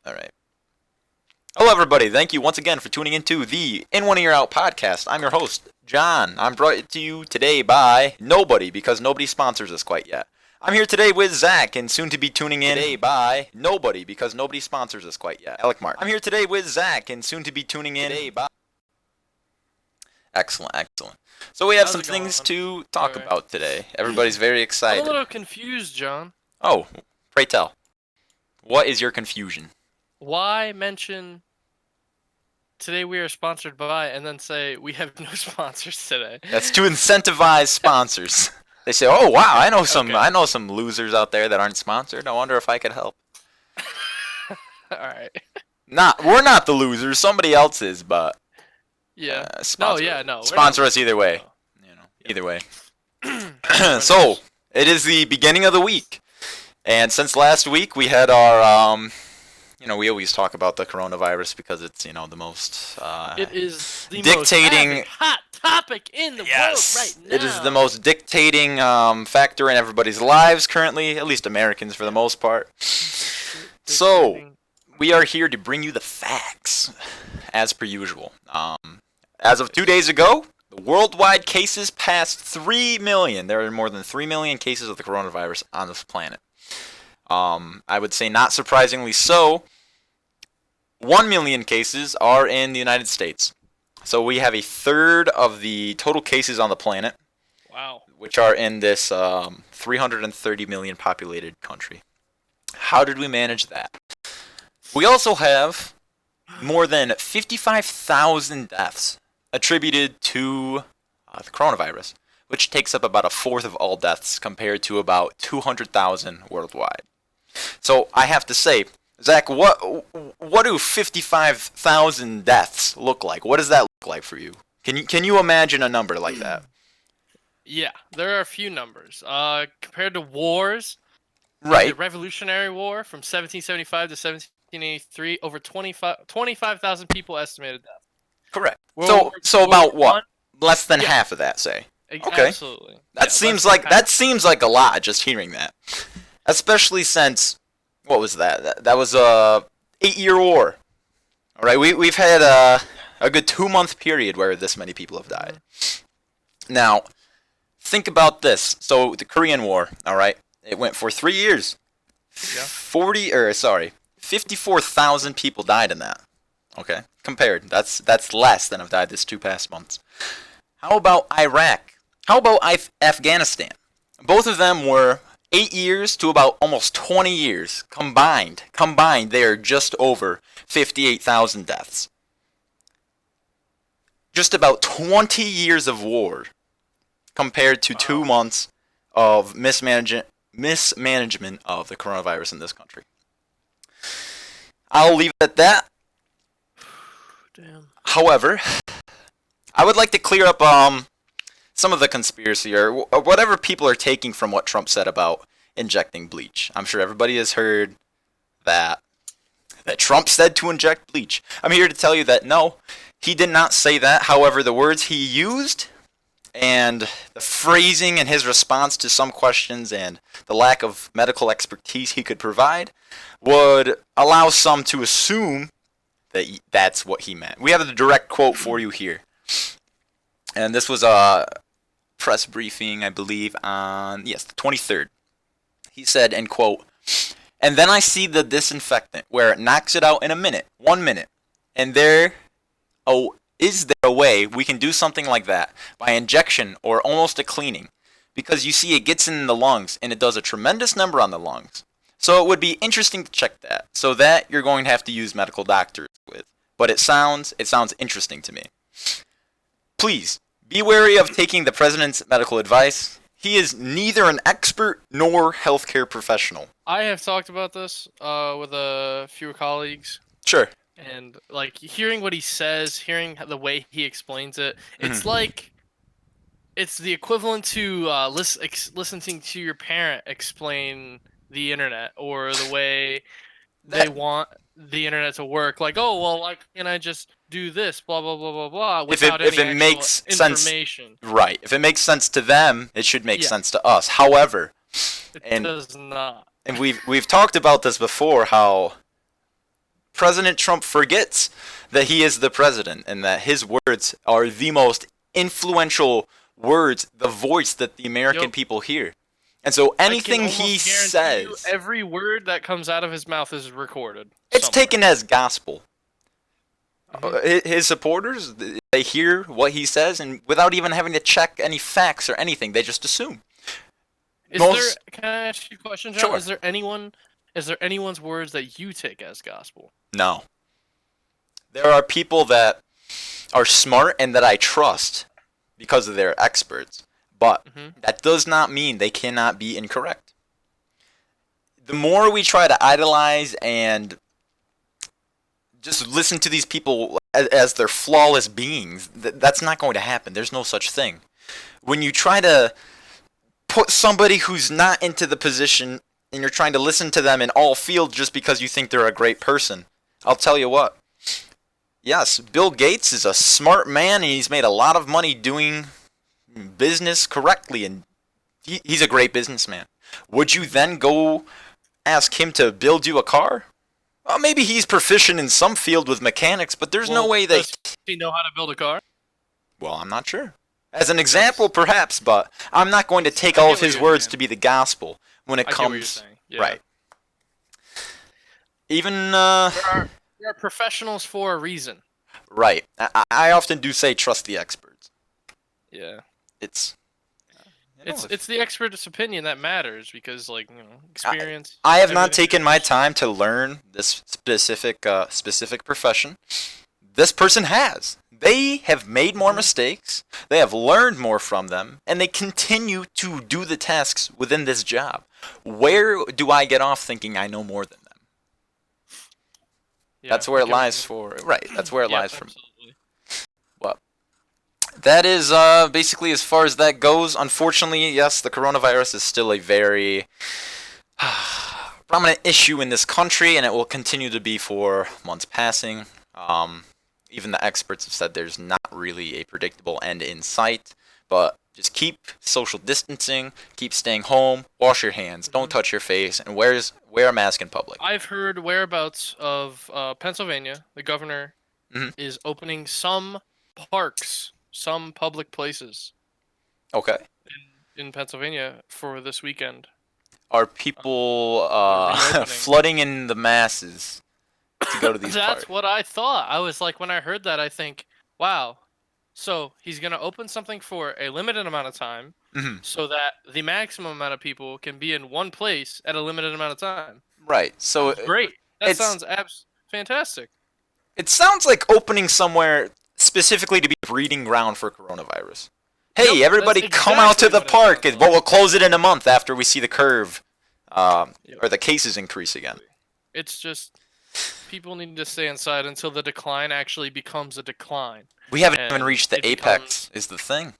All right. Hello, everybody. Thank you once again for tuning into the In One Ear Out podcast. I'm your host, John. I'm brought to you today by nobody because nobody sponsors us quite yet. I'm here today with Zach and soon to be tuning in today by nobody because nobody sponsors us quite yet. Alec Mark. I'm here today with Zach and soon to be tuning in today by. Excellent. So we have some things to talk about today. Everybody's very excited. I'm a little confused, John. Oh, pray tell. What is your confusion? Why mention today we are sponsored by and then say we have no sponsors today? That's to incentivize sponsors. They say, "Oh wow, I know some losers out there that aren't sponsored. I wonder if I could help." All right. We're not the losers. Somebody else is, but yeah. Sponsor, no. Sponsor us either way. Either way. So it is the beginning of the week, and since last week we had our we always talk about the coronavirus because it's the most it is the dictating most hot topic in the world right now. It is the most dictating factor in everybody's lives currently, at least Americans for the most part. So we are here to bring you the facts, as per usual. As of 2 days ago, the worldwide cases passed 3 million. There are more than 3 million cases of the coronavirus on this planet. I would say not surprisingly so, 1 million cases are in the United States. So we have a third of the total cases on the planet. Wow. Which are in this 330 million populated country. How did we manage that? We also have more than 55,000 deaths attributed to the coronavirus, which takes up about a fourth of all deaths compared to about 200,000 worldwide. So I have to say, Zach, what do 55,000 deaths look like? What does that look like for you? Can you imagine a number like that? Yeah, there are a few numbers. Compared to wars, right? The Revolutionary War from 1775 to 1783, over 25,000 people estimated death. Correct. So about what? Less than half of that, say. Okay. Absolutely. That seems like a lot just hearing that. Especially since, what was that? That was a 8-year war. All right, we've had a good 2-month period where this many people have died. Now, think about this. So the Korean War, all right, it went for 3 years. Yeah. 54,000 people died in that. Okay, compared, that's less than have died this 2 past months. How about Iraq? How about Afghanistan? Both of them were 8 years to about almost 20 years combined. They are just over 58,000 deaths. Just about 20 years of war compared to 2 months of mismanagement of the coronavirus in this country. I'll leave it at that. Damn. However, I would like to clear up some of the conspiracy or whatever people are taking from what Trump said about injecting bleach. I'm sure everybody has heard that Trump said to inject bleach. I'm here to tell you that no, he did not say that. However, the words he used and the phrasing in his response to some questions and the lack of medical expertise he could provide would allow some to assume that that's what he meant. We have the direct quote for you here. And this was a press briefing, I believe, on, the 23rd. He said, end quote, "And then I see the disinfectant where it knocks it out in 1 minute. And is there a way we can do something like that by injection or almost a cleaning? Because you see it gets in the lungs and it does a tremendous number on the lungs. So it would be interesting to check that. So that you're going to have to use medical doctors with. But it sounds interesting to me. Please, be wary of taking the president's medical advice. He is neither an expert nor healthcare professional." I have talked about this with a few colleagues. Sure. And like hearing what he says, hearing the way he explains it, it's like it's the equivalent to listening to your parent explain the internet or the way they want the internet to work. Like, oh well, like can I just do this? Blah blah blah blah blah. Without if any it makes information. Sense, right? If it makes sense to them, it should make sense to us. However, it does not. And we've talked about this before. How President Trump forgets that he is the president and that his words are the most influential words, the voice that the American people hear. And so anything he says, every word that comes out of his mouth is recorded. It's somewhere. taken as gospel. Mm-hmm. His supporters, they hear what he says, and without even having to check any facts or anything, they just assume. Can I ask you a question, John? Sure. Is there anyone's words that you take as gospel? No. There are people that are smart and that I trust because of their experts, but that does not mean they cannot be incorrect. The more we try to idolize and just listen to these people as their flawless beings, that's not going to happen. There's no such thing. When you try to put somebody who's not into the position and you're trying to listen to them in all fields just because you think they're a great person, I'll tell you what. Yes, Bill Gates is a smart man and he's made a lot of money doing business correctly, and he's a great businessman. Would you then go ask him to build you a car? Well, maybe he's proficient in some field with mechanics, but there's no way that... Does he know how to build a car? Well, I'm not sure. As an example, perhaps, but I'm not going to take all of his words to be the gospel when it comes... Yeah. Right. Even... There are professionals for a reason. Right. I often do say trust the experts. Yeah. It's the expert's opinion that matters because, experience. I have not taken my time to learn this specific profession. This person has. They have made more mistakes. They have learned more from them, and they continue to do the tasks within this job. Where do I get off thinking I know more than them? Yeah, that's where it lies for. Right. That's where it lies for me. Well, that is basically as far as that goes. Unfortunately, yes, the coronavirus is still a very prominent issue in this country, and it will continue to be for months passing. Even the experts have said there's not really a predictable end in sight, but just keep social distancing, keep staying home, wash your hands, don't touch your face, and wear a mask in public. I've heard whereabouts of Pennsylvania. The governor is opening some parks, some public places. Okay. In Pennsylvania for this weekend. Are people flooding in the masses to go to these parks? That's what I thought. I was like, when I heard that, I think, wow. So he's going to open something for a limited amount of time so that the maximum amount of people can be in one place at a limited amount of time. Right. So great. That sounds fantastic. It sounds like opening somewhere specifically to be a breeding ground for coronavirus. Hey, everybody come out to the park, but we'll close it in a month after we see the curve or the cases increase again. It's just people need to stay inside until the decline actually becomes a decline. We haven't even reached the apex, is the thing.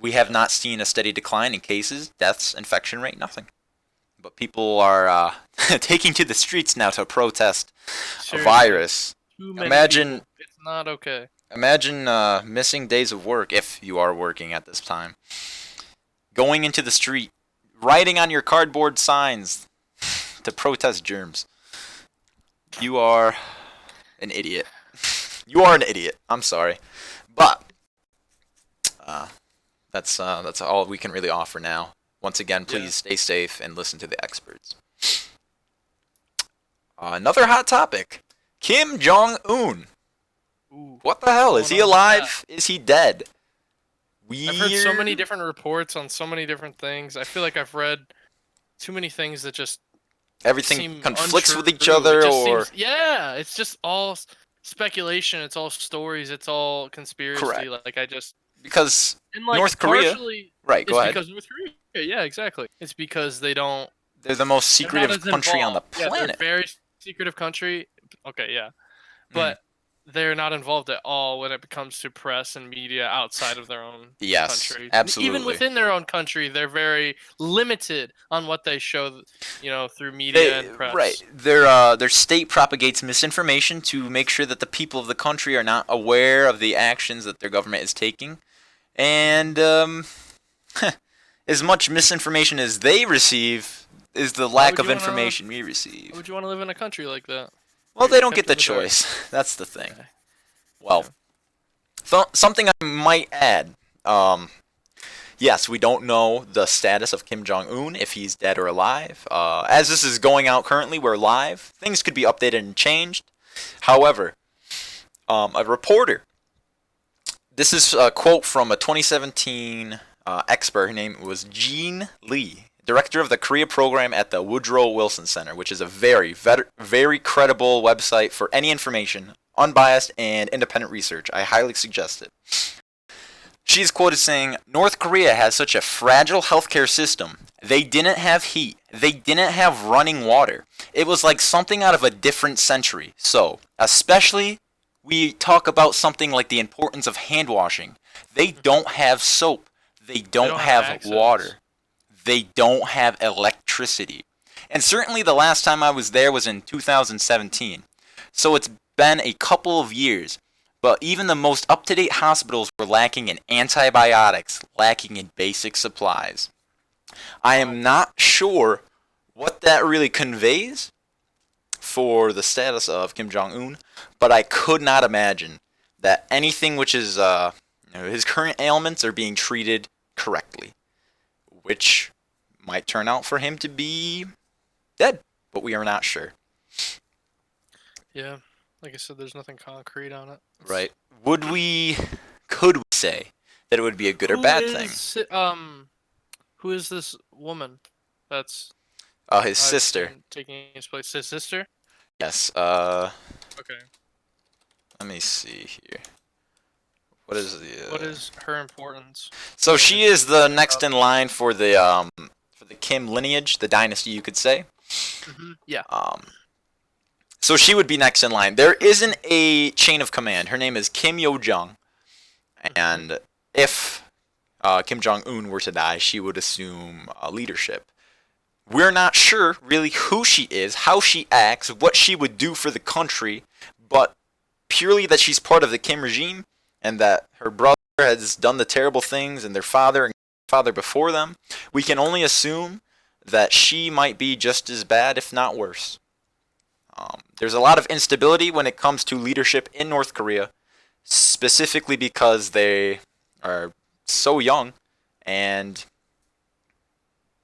We have not seen a steady decline in cases, deaths, infection rate, nothing. But people are taking to the streets now to protest a virus. Imagine it's not okay. Imagine missing days of work if you are working at this time. Going into the street, writing on your cardboard signs to protest germs. You are an idiot. You are an idiot. I'm sorry, but that's all we can really offer now. Once again, please stay safe and listen to the experts. Another hot topic: Kim Jong Un. What the hell? Is he alive? Is he dead? I've heard so many different reports on so many different things. I feel like I've read too many things that just everything conflicts with each other, or it's just all speculation. It's all stories. It's all conspiracy. Correct. Because North Korea, right? Go ahead. Because North Korea, yeah, exactly. It's because they're the most secretive country on the planet. Yeah, they're a very secretive country. Okay, yeah, but they're not involved at all when it comes to press and media outside of their own country. Absolutely. Even within their own country, they're very limited on what they show, through media and press. Right. Their state propagates misinformation to make sure that the people of the country are not aware of the actions that their government is taking. And as much misinformation as they receive is the lack of information we receive. Why would you want to live in a country like that? Well, You're they don't kept get in the dark. choice. That's the thing. Yeah. Well, something I might add. Yes, we don't know the status of Kim Jong Un, if he's dead or alive. As this is going out currently, we're live. Things could be updated and changed. However, a reporter. This is a quote from a 2017 expert. Her name was Jean Lee, director of the Korea program at the Woodrow Wilson Center, which is a very credible website for any information, unbiased and independent research. I highly suggest it. She's quoted saying, North Korea has such a fragile healthcare system. They didn't have heat. They didn't have running water. It was like something out of a different century. So, especially, we talk about something like the importance of hand washing. They don't have soap. They don't have water. They don't have electricity. And certainly the last time I was there was in 2017. So it's been a couple of years. But even the most up-to-date hospitals were lacking in antibiotics, lacking in basic supplies. I am not sure what that really conveys for the status of Kim Jong Un, but I could not imagine that anything which is his current ailments are being treated correctly, which might turn out for him to be dead, but we are not sure. Yeah, like I said, there's nothing concrete on it. Right. Could we say that it would be a good or bad thing? Who is this woman that's His sister. taking his place? His sister? Yes. Okay. Let me see here. What is the? What is her importance? So she is the next in line for the Kim lineage, the dynasty, you could say. Mm-hmm. Yeah. So she would be next in line. There isn't a chain of command. Her name is Kim Yo-jong, and if Kim Jong-un were to die, she would assume leadership. We're not sure really who she is, how she acts, what she would do for the country, but purely that she's part of the Kim regime and that her brother has done the terrible things and their father and father before them, we can only assume that she might be just as bad, if not worse. There's a lot of instability when it comes to leadership in North Korea, specifically because they are so young and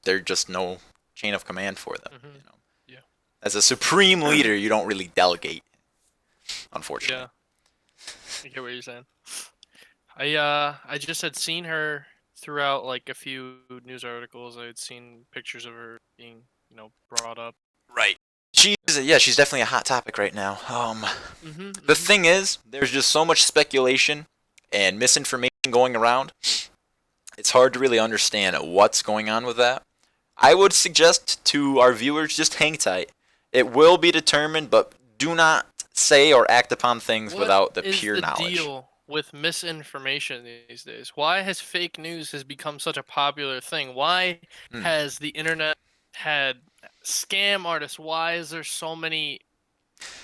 there's just no chain of command for them. Mm-hmm. You know? Yeah. As a supreme leader, you don't really delegate, unfortunately. Yeah. I get what you're saying. I just had seen her throughout like a few news articles. I had seen pictures of her being, brought up. Right. She's definitely a hot topic right now. The thing is, there's just so much speculation and misinformation going around. It's hard to really understand what's going on with that. I would suggest to our viewers, just hang tight. It will be determined, but do not say or act upon things without the pure knowledge. What is the deal with misinformation these days? Why has fake news become such a popular thing? Why has the internet had scam artists? Why is there so many?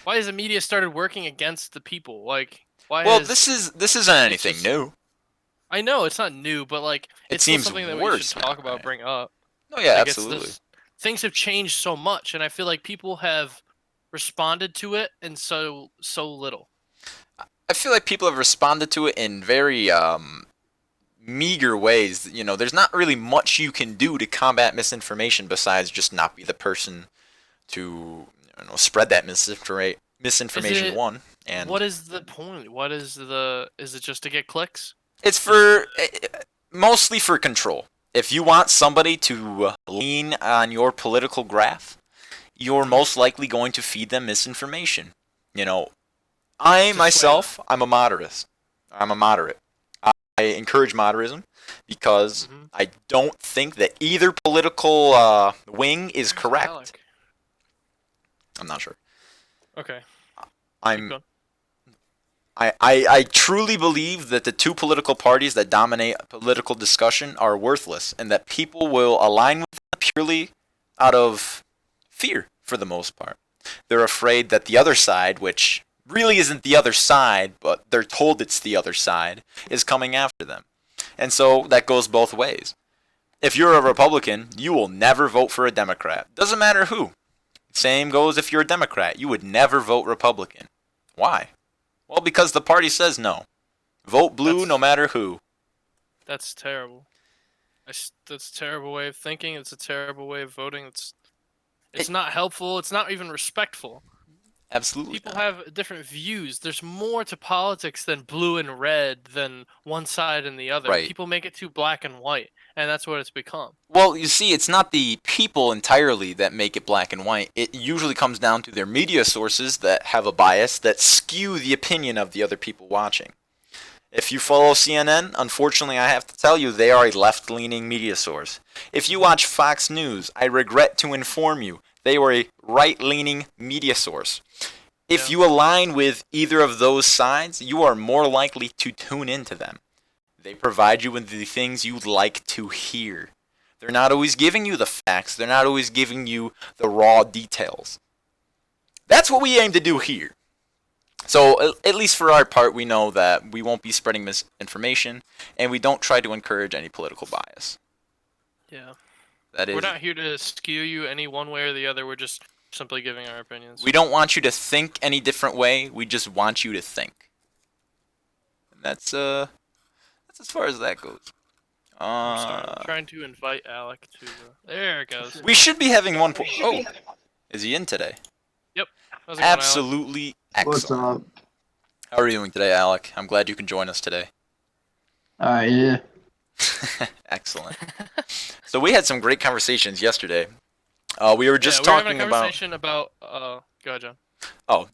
Why has the media started working against the people? Like, why? Well, this isn't anything new. I know it's not new, but like it seems something that worse we should talk about, bring up. Oh yeah, absolutely. Things have changed so much, and I feel like people have responded to it in so little. I feel like people have responded to it in very meager ways. There's not really much you can do to combat misinformation besides just not be the person to spread that misinformation. And what is the point? Is it just to get clicks? It's mostly for control. If you want somebody to lean on your political graph, you're most likely going to feed them misinformation. I'm a moderate. I encourage moderatism because I don't think that either political wing is correct. Alec. I'm not sure. Okay. I truly believe that the two political parties that dominate political discussion are worthless and that people will align with them purely out of fear for the most part. They're afraid that the other side, which really isn't the other side, but they're told it's the other side, is coming after them. And so that goes both ways. If you're a Republican, you will never vote for a Democrat. Doesn't matter who. Same goes if you're a Democrat. You would never vote Republican. Why? Well, because the party says no. Vote blue no matter who. That's terrible. That's a terrible way of thinking. It's a terrible way of voting. It's not helpful. It's not even respectful. Absolutely. People have different views. There's more to politics than blue and red, than one side and the other. Right. People make it too black and white, and that's what it's become. Well, you see, it's not the people entirely that make it black and white. It usually comes down to their media sources that have a bias that skew the opinion of the other people watching. If you follow CNN, unfortunately I have to tell you, they are a left-leaning media source. If you watch Fox News, I regret to inform you, they are a right-leaning media source. If you align with either of those sides, you are more likely to tune into them. They provide you with the things you'd like to hear. They're not always giving you the facts. They're not always giving you the raw details. That's what we aim to do here. So, at least for our part, we know that we won't be spreading misinformation, and we don't try to encourage any political bias. Yeah. We're not here to skew you any one way or the other. We're just simply giving our opinions. We don't want you to think any different way. We just want you to think. And that's as far as that goes. I'm trying to invite Alec to. There it goes. We should be having one. Oh, is he in today? Yep. How's it going, Absolutely excellent. What's up? How are you doing today, Alec? I'm glad you can join us today. Yeah. Excellent. So we had some great conversations yesterday. We were just talking having a conversation about. Go ahead, John. Oh,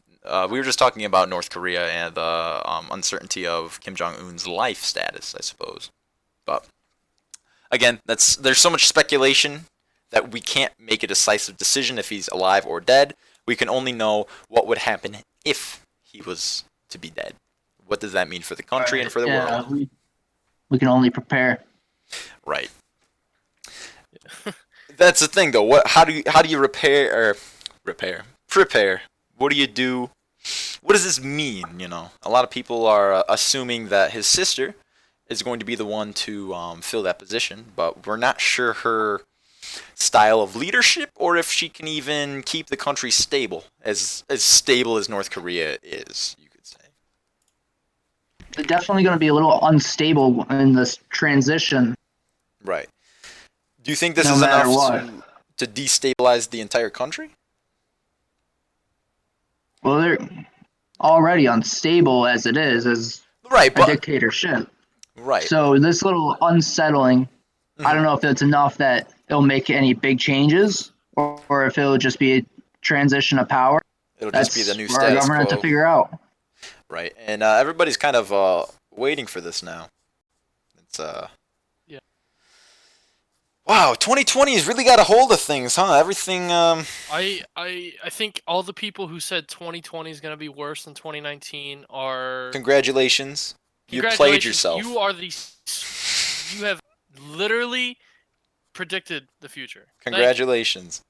we were just talking about North Korea and the uncertainty of Kim Jong Un's life status, I suppose. But again, there's so much speculation that we can't make a decisive decision if he's alive or dead. We can only know what would happen if he was to be dead. What does that mean for the country and for the world? We can only prepare. Right. That's the thing, though. How do you prepare? What do you do? What does this mean? A lot of people are assuming that his sister is going to be the one to fill that position, but we're not sure her style of leadership or if she can even keep the country stable, as stable as North Korea is, you could say. They're definitely going to be a little unstable in this transition. Right. Do you think this is enough to destabilize the entire country? Well, they're already unstable as it is, as a dictatorship. Right. So this little unsettling, I don't know if it's enough that it'll make any big changes, or if it'll just be a transition of power. It'll just be the new status quo. Our government to figure out. Right, and everybody's kind of waiting for this now. It's Yeah. Wow, 2020 has really got a hold of things, huh? Everything. I think all the people who said 2020 is going to be worse than 2019 are. Congratulations. You played yourself. You have literally predicted the future. Congratulations.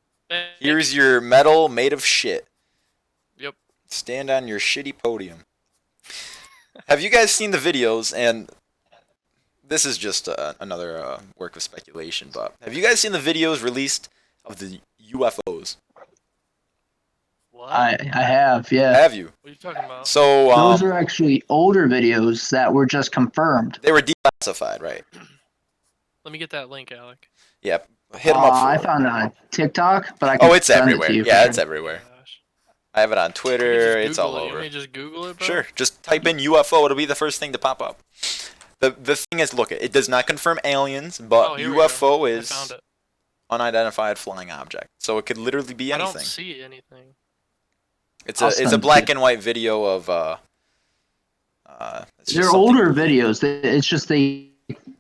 Here's your medal made of shit. Yep. Stand on your shitty podium. Have you guys seen the videos? And this is just another work of speculation, but have you guys seen the videos released of the UFOs? What? I have, yeah. Have you? What are you talking about? So those are actually older videos that were just confirmed. They were declassified, right? Let me get that link, Alec. Yeah, hit them up. I found it on TikTok, but I can it's send everywhere. It to you Yeah, it's everywhere. I have it on Twitter. It's all over. You want me to just Google it, bro? Sure. Just type in UFO. It'll be the first thing to pop up. The thing is, look, it does not confirm aliens, but UFO is unidentified flying object. So it could literally be anything. I don't see anything. It's a black and white video of they're older videos. It's just they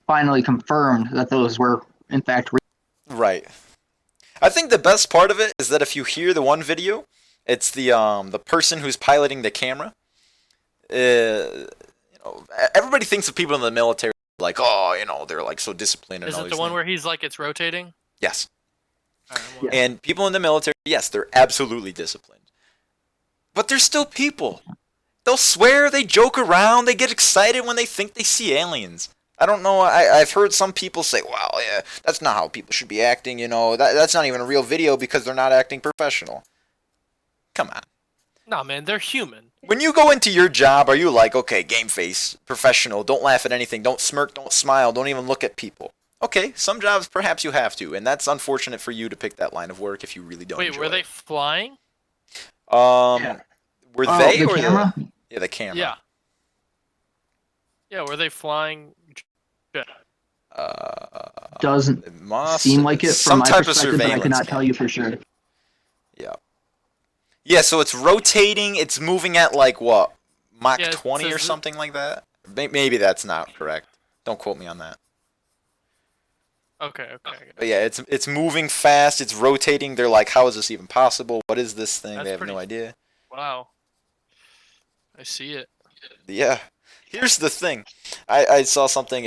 finally confirmed that those were in fact real. Right. I think the best part of it is that if you hear the one video, it's the person who's piloting the camera. Everybody thinks of people in the military like, they're like so disciplined. Is it the one where he's like it's rotating? Yes. Right, and people in the military, yes, they're absolutely disciplined. But they're still people. They'll swear, they joke around, they get excited when they think they see aliens. I don't know, I've heard some people say, well, yeah, that's not how people should be acting, that's not even a real video because they're not acting professional. Come on. Nah, man, they're human. When you go into your job, are you like, okay, game face, professional, don't laugh at anything, don't smirk, don't smile, don't even look at people? Okay, some jobs perhaps you have to, and that's unfortunate for you to pick that line of work if you really don't Wait, enjoy were they it. flying? Yeah. Were they the or camera? the camera? Yeah. Yeah, were they flying? Doesn't It must seem like it some from my type of perspective, but I could surveillance not tell you for sure. Yeah. Yeah, so it's rotating, it's moving at like what? Mach Yeah, it 20 or says- something like that? Maybe that's not correct. Don't quote me on that. Okay. But yeah, it's moving fast, it's rotating. They're like, how is this even possible? What is this thing? That's They have pretty- no idea. Wow. I see it. Yeah. Here's the thing. I saw something,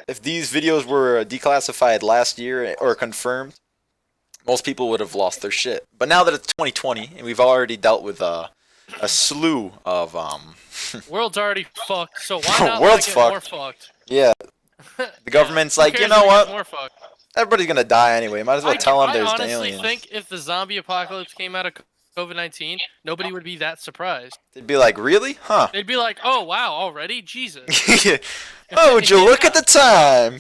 if these videos were declassified last year or confirmed, most people would have lost their shit. But now that it's 2020 and we've already dealt with a slew of World's already fucked, so why not World's get fucked. more fucked? yeah, the government's Who like, you cares know if it gets what? More fucked? Everybody's gonna die anyway. Might as well tell them I there's honestly aliens. think if the zombie apocalypse came out of COVID-19, nobody would be that surprised. They'd be like, really? Huh? They'd be like, "Oh wow, already? Jesus!" Oh, would you look at the time?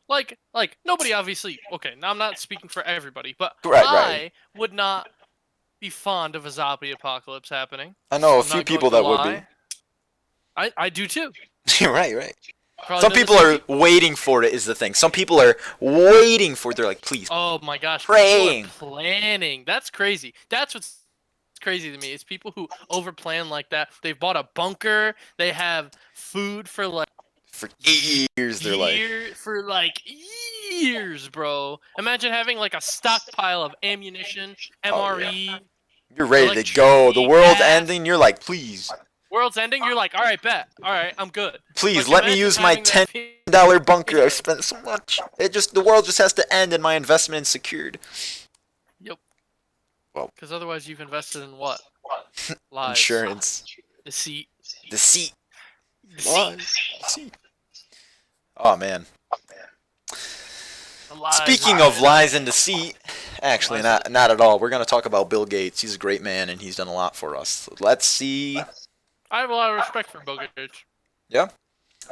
Like nobody obviously. Okay, now I'm not speaking for everybody, but Right. I would not be fond of a zombie apocalypse happening. I know a I'm few not people going that to would lie. I do too. be. Right. Probably Some know the people same are waiting for it. Is the thing. Some people are waiting for it. They're like, please. Oh my gosh, Praying. people are planning. That's crazy. That's what's crazy to me. It's people who overplan like that. They've bought a bunker. They have food for like For years, they're like, for like years, bro. Imagine having like a stockpile of ammunition, Oh, yeah. MRE. you're ready to go. The electricity, world's gas. ending. You're like, please, World's ending. You're like, all right, bet. All right, I'm good. please, Like, let me imagine use my having that $10 bunker. I spent so much. The world just has to end, and my investment is secured. Yep. Well. Because otherwise, you've invested in what? Lies. Insurance, Deceit. deceit, Deceit. lies, deceit. Oh man. Lies. Speaking of lies and deceit, actually not at all. We're gonna talk about Bill Gates. He's a great man and he's done a lot for us. So let's see. I have a lot of respect for Bill Gates.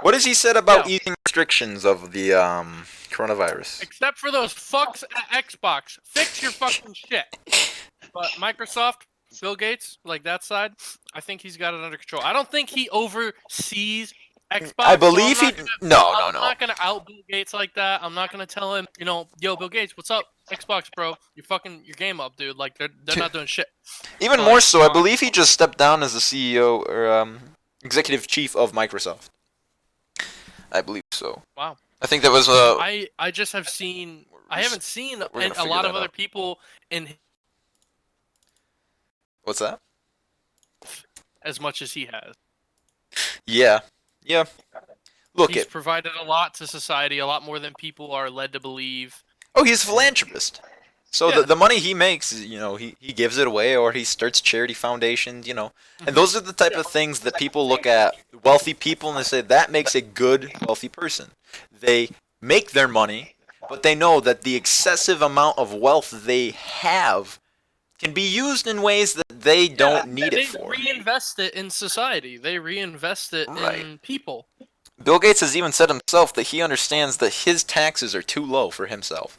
What has he said about Yeah. easing restrictions of the coronavirus? Except for those fucks at Xbox. Fix your fucking shit. But Microsoft, Bill Gates, like that side, I think he's got it under control. I don't think he oversees Xbox. I believe so he. I'm No. not gonna out Bill Gates like that. I'm not gonna tell him, yo, Bill Gates, what's up? Xbox, bro, you fucking your game up, dude. Like they're not doing shit. Even more so, I believe he just stepped down as the CEO or executive chief of Microsoft. I believe so. Wow. I think that was I just have seen. I haven't seen We're gonna a figure lot that of other out. people in What's that? as much as he has. Yeah. Look He's at. provided a lot to society, a lot more than people are led to believe. Oh, he's a philanthropist. So Yeah. the money he makes, he gives it away or he starts charity foundations, And those are the type of things that people look at wealthy people and they say that makes a good wealthy person. They make their money, but they know that the excessive amount of wealth they have can be used in ways that they don't need They it for. reinvest it in society. They reinvest it Right. in people. Bill Gates has even said himself that he understands that his taxes are too low for himself.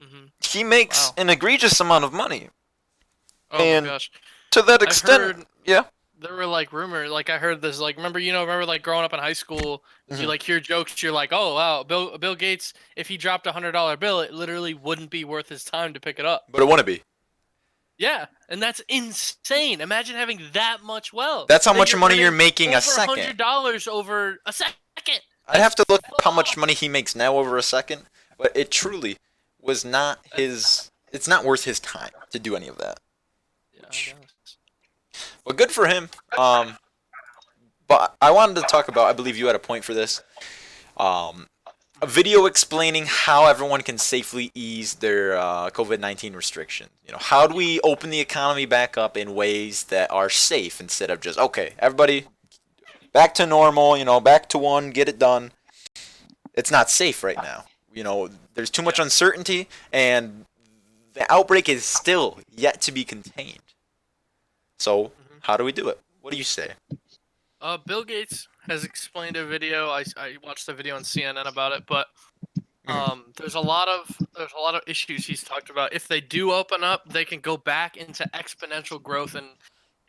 Hmm He makes Wow. an egregious amount of money. Oh And- my gosh. To that I've extent, heard- yeah. There were like rumors, like I heard this, like remember like growing up in high school, Mhm. you like hear jokes, you're like, oh wow, Bill Gates, if he dropped $100 bill, it literally wouldn't be worth his time to pick it up. But it wouldn't be. Yeah, and that's insane. Imagine having that much wealth. That's how That much you're money you're earning making a over second. $100 over a second. I'd have to look up how much money he makes now over a second, but it truly was not his. It's not worth his time to do any of that. Yeah, I guess. But good for him. But I wanted to talk about. I believe you had a point for this. A video explaining how everyone can safely ease their COVID-19 restrictions. How do we open the economy back up in ways that are safe instead of just okay, everybody back to normal. Back to one, get it done. It's not safe right now. There's too much uncertainty, and the outbreak is still yet to be contained. So how do we do it? What do you say? Bill Gates has explained a video. I watched a video on CNN about it, but there's a lot of issues he's talked about. If they do open up, they can go back into exponential growth,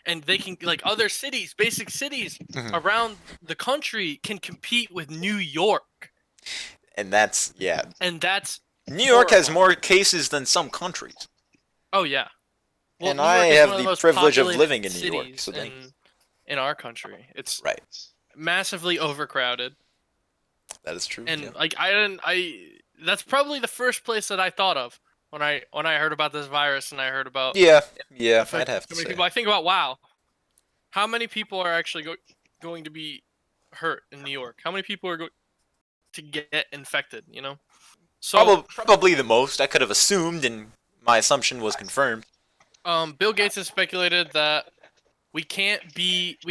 and they can, like, other cities, basic cities around the country can compete with New York. And that's And that's New York has more cases than some countries. Oh yeah. Well, and New I York is have one of the most privilege of populated living in New York, cities so in our country. It's right. massively overcrowded. That is true. And yeah. like that's probably the first place that I thought of when I heard about this virus, and I heard about I'd have to so many say. people. I think about, wow, how many people are actually going to be hurt in New York? How many people are going to get infected? You know, so Probably the most. I could have assumed, and my assumption was confirmed. Bill Gates has speculated that we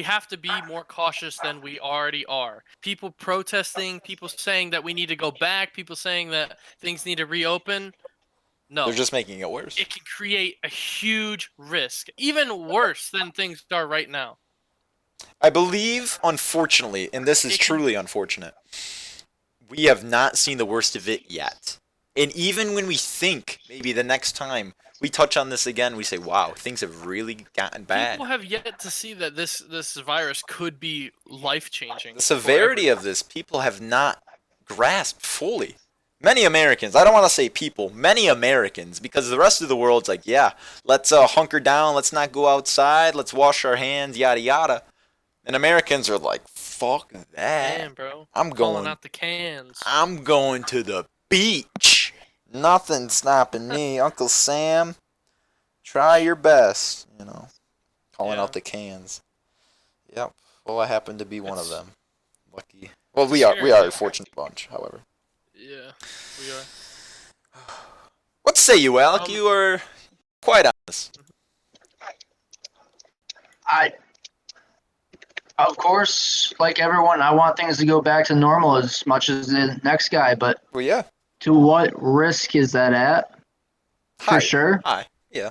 have to be more cautious than we already are. People protesting, people saying that we need to go back, people saying that things need to reopen. No. They're just making it worse. It can create a huge risk, even worse than things are right now. I believe, unfortunately, and this is truly unfortunate, we have not seen the worst of it yet. And even when we think maybe the next time we touch on this again, we say, wow, things have really gotten bad. People have yet to see that this virus could be life-changing. The severity of this, people have not grasped fully. Many Americans, I don't want to say people, many Americans, because the rest of the world's like, yeah, let's hunker down, let's not go outside, let's wash our hands, yada yada. And Americans are like, fuck that. Damn, bro. I'm Pulling out the cans. I'm going to the beach. Nothing's stopping me. Uncle Sam, try your best, calling out the cans. Yep. Well, I happen to be one of them. Lucky. Well, we are a fortunate bunch, however. Yeah, we are. What say you, Alec? You are quite honest. Of course, like everyone, I want things to go back to normal as much as the next guy, but Well, yeah. to what risk is that at? For sure. High. Yeah.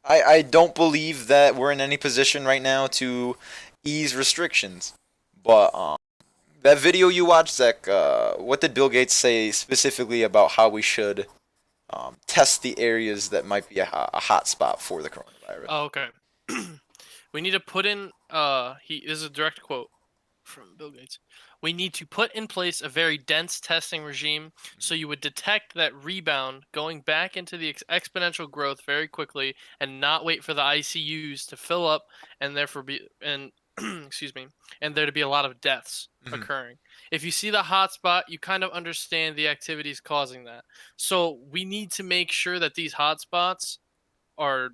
I don't believe that we're in any position right now to ease restrictions. But that video you watched, Zach, what did Bill Gates say specifically about how we should test the areas that might be a hot spot for the coronavirus? Oh, okay. We need to put in, this is a direct quote from Bill Gates. We need to put in place a very dense testing regime so you would detect that rebound going back into the exponential growth very quickly and not wait for the ICUs to fill up and therefore excuse me, and there to be a lot of deaths occurring. If you see the hotspot, you kind of understand the activities causing that. So we need to make sure that these hotspots are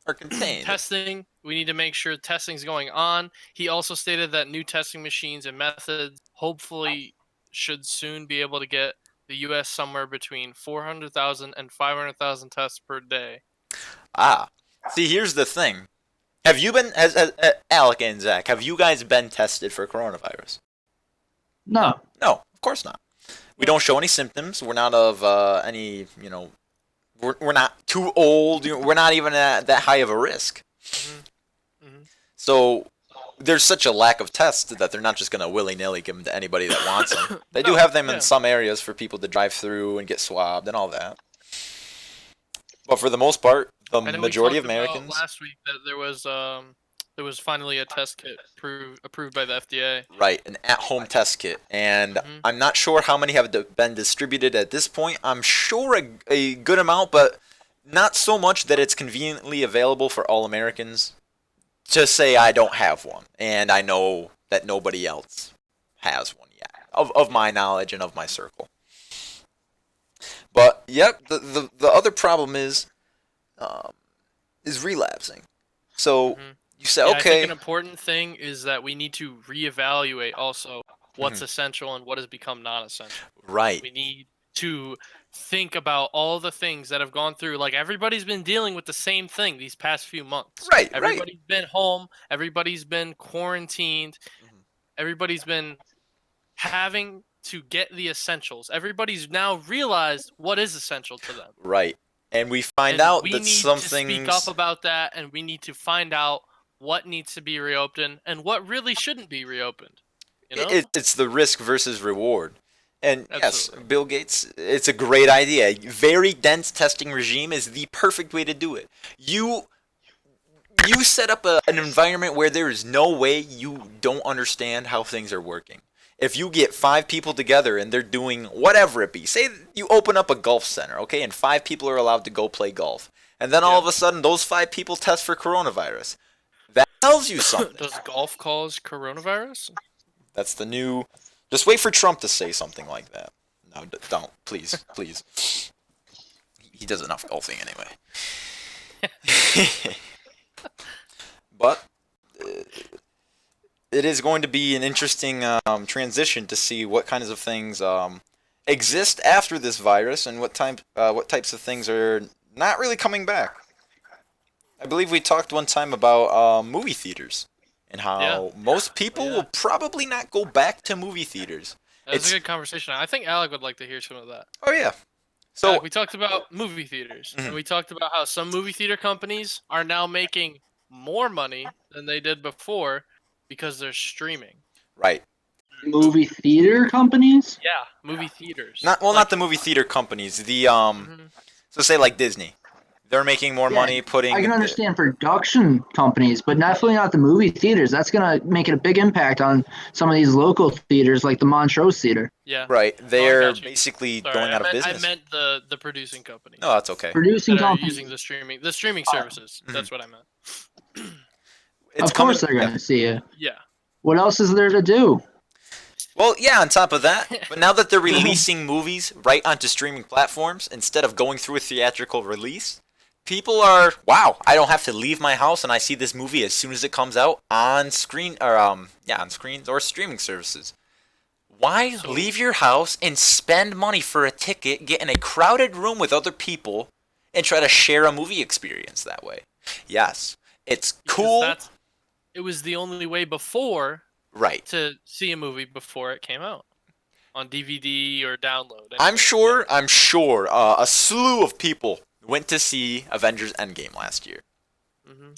contained. Testing. We need to make sure testing is going on. He also stated that new testing machines and methods hopefully should soon be able to get the U.S. somewhere between 400,000 and 500,000 tests per day. See, here's the thing. Have you been, as Alec and Zach, have you guys been tested for coronavirus? No. No, of course not. We don't show any symptoms. We're not of any, we're not too old. We're not even at that high of a risk. So there's such a lack of tests that they're not just going to willy-nilly give them to anybody that wants them. They do have them in some areas for people to drive through and get swabbed and all that. But for the most part, the majority of Americans... last week that there was finally a test kit approved by the FDA. Right, an at-home test kit. And I'm not sure how many have been distributed at this point. I'm sure a good amount, but not so much that it's conveniently available for all Americans. To say I don't have one, and I know that nobody else has one yet, of my knowledge and of my circle. But, yep, the other problem is relapsing. So... You say, okay. I think an important thing is that we need to reevaluate also what's essential and what has become non-essential. Right. We need to think about all the things that have gone through. Like, everybody's been dealing with the same thing these past few months. Right. Everybody's been home. Everybody's been quarantined. Everybody's been having to get the essentials. Everybody's now realized what is essential to them. Right. and we find And out we that need some to things. speak up about that, and we need to find out what needs to be reopened and what really shouldn't be reopened. You know? It's the risk versus reward. And yes, Absolutely. Bill Gates, it's a great idea. Very dense testing regime is the perfect way to do it. You set up an environment where there is no way you don't understand how things are working. If you get 5 people together and they're doing whatever it be, say you open up a golf center, okay, and 5 people are allowed to go play golf, and then all of a sudden those 5 people test for coronavirus. That tells you something. Does golf cause coronavirus? That's the new. Just wait for Trump to say something like that. No, don't. Please, please. He does enough golfing anyway. But it is going to be an interesting transition to see what kinds of things exist after this virus and what types of things are not really coming back. I believe we talked one time about movie theaters and how most people will probably not go back to movie theaters. That's a good conversation. I think Alec would like to hear some of that. Oh yeah. So Alec, we talked about movie theaters, and we talked about how some movie theater companies are now making more money than they did before because they're streaming. right. Movie theater companies? Yeah, movie theaters. Not the movie theater companies. The so say like Disney. They're making more money putting. I can understand production companies, but definitely not the movie theaters. That's gonna make it a big impact on some of these local theaters, like the Montrose Theater. Yeah. Right. They're got you. basically Sorry, going out of I business. meant the producing company. No, that's okay. Producing that are companies. using the streaming services. That's what I meant. Of course they're gonna see it. Yeah. What else is there to do? Well, yeah, on top of that, but now that they're releasing movies right onto streaming platforms instead of going through a theatrical release, people are, wow, I don't have to leave my house and I see this movie as soon as it comes out on screen or on screens or streaming services. Why leave your house and spend money for a ticket, get in a crowded room with other people, and try to share a movie experience that way? Yes, it's cool. It was the only way before. Right. To see a movie before it came out on DVD or download. I'm sure a slew of people went to see Avengers Endgame last year. Mm-hmm.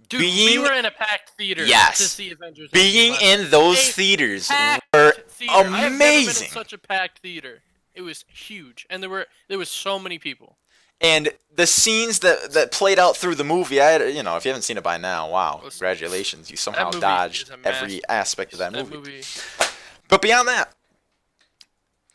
Dude, we were in a packed theater to see Avengers Endgame. Being in those theaters were amazing. I've never been in such a packed theater. It was huge, and there was so many people. And the scenes that played out through the movie, if you haven't seen it by now, wow, congratulations. You somehow dodged every aspect of that movie. But beyond that,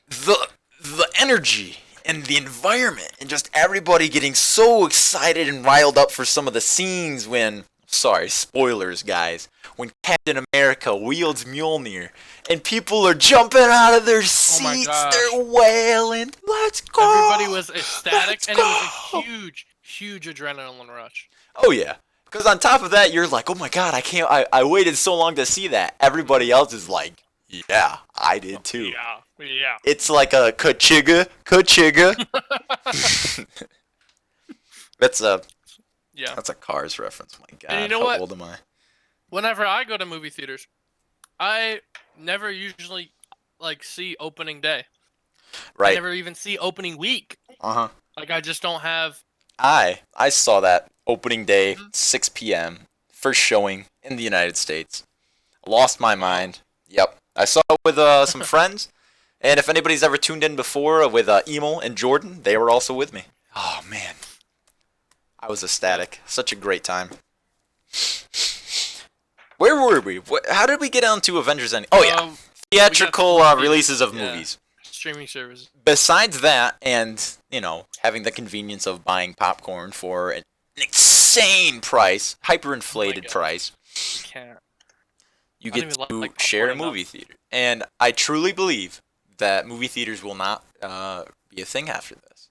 the energy and the environment and just everybody getting so excited and riled up for some of the scenes when, sorry, spoilers, guys, when Captain America wields Mjolnir and people are jumping out of their seats, they're wailing, let's go! Everybody was ecstatic, and it was a huge adrenaline rush. Oh yeah, because on top of that, you're like, oh my god, I waited so long to see that. Everybody else is like, yeah, I did too. Yeah. It's like a kachiga. That's a Cars reference. My god, and you know how what? old am I? Whenever I go to movie theaters, I never usually see opening day. Right. I never even see opening week. Uh-huh. I just don't have. I saw that opening day, 6 p.m. first showing in the United States. Lost my mind. Yep. I saw it with some friends, and if anybody's ever tuned in before with Emil and Jordan, they were also with me. Oh man, I was ecstatic. Such a great time. Where were we? How did we get on to Avengers Endgame? Oh yeah, theatrical releases of movies. Streaming services. Besides that, and having the convenience of buying popcorn for an insane price, hyperinflated price. You can't. You get to share a movie theater. And I truly believe that movie theaters will not be a thing after this.